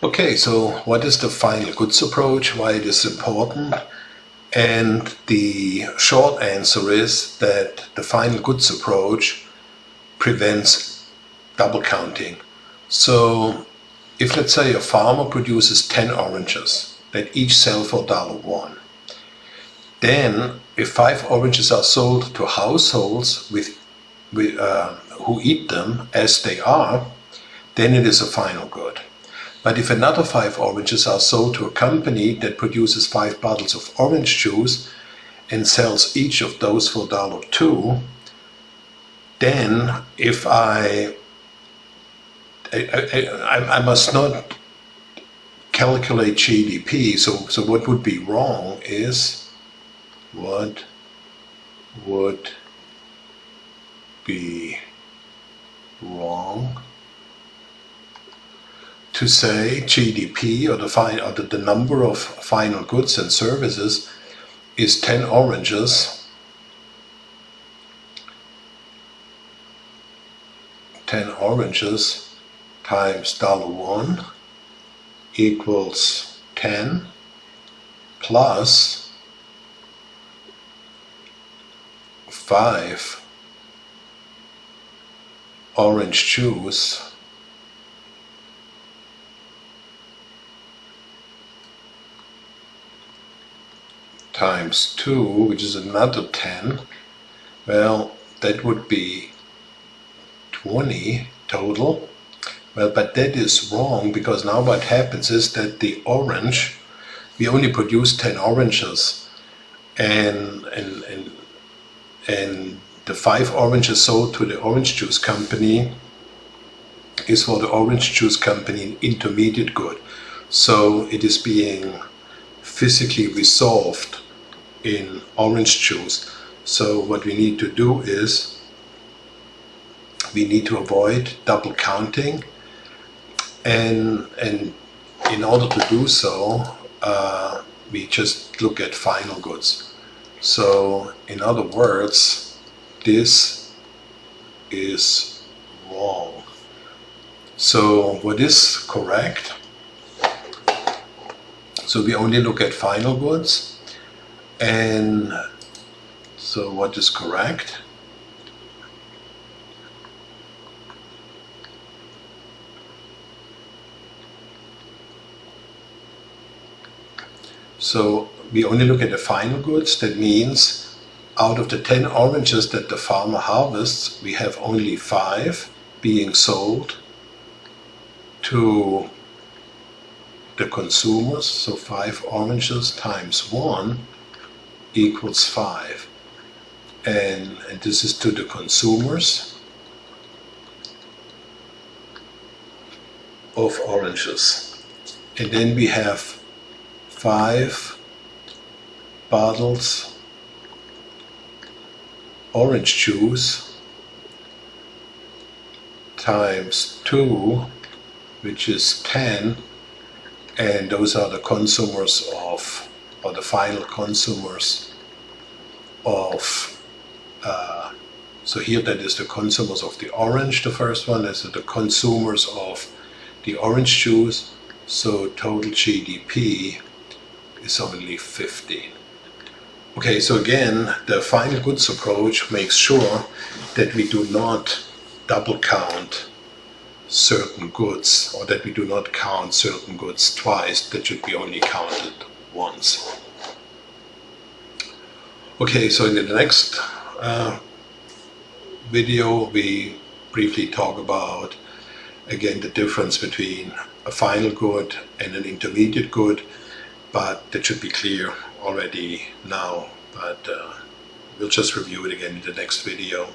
Okay, so what is the final goods approach, why it is important? And the short answer is that the final goods approach prevents double counting. So if, let's say, a farmer produces 10 oranges that each sell for $1, then if 5 oranges are sold to households who eat them as they are, then it is a final good. But if another 5 oranges are sold to a company that produces 5 bottles of orange juice and sells each of those for $2, then if I must not calculate GDP. So what would be wrong is, what would be wrong to say GDP, or the number of final goods and services, is 10 oranges. 10 oranges times $1 equals 10 plus 5 orange juice times 2, which is another 10. Well, that would be 20 total. Well, but that is wrong, because now what happens is that the orange, we only produce 10 oranges, and the 5 oranges sold to the orange juice company is for the orange juice company an intermediate good. So it is being physically resolved in orange juice. So what we need to do is we need to avoid double counting, and in order to do so, we just look at final goods. So in other words, this is wrong. So what is correct? So we only look at final goods, and so what is correct? So we only look at the final goods. That means out of the 10 oranges that the farmer harvests, we have only 5 being sold to the consumers. So 5 oranges times 1 equals 5. And this is to the consumers of oranges. And then we have 5 bottles orange juice times 2, which is 10, and those are the consumers of, or the final consumers of, so here that is the consumers of the orange, the first one is the consumers of the orange juice, so total GDP is only 15. Okay, so again, the final goods approach makes sure that we do not double count certain goods, or that we do not count certain goods twice, that should be only counted once. Okay, so in the next video we briefly talk about, again, the difference between a final good and an intermediate good, but that should be clear already now, but we'll just review it again in the next video.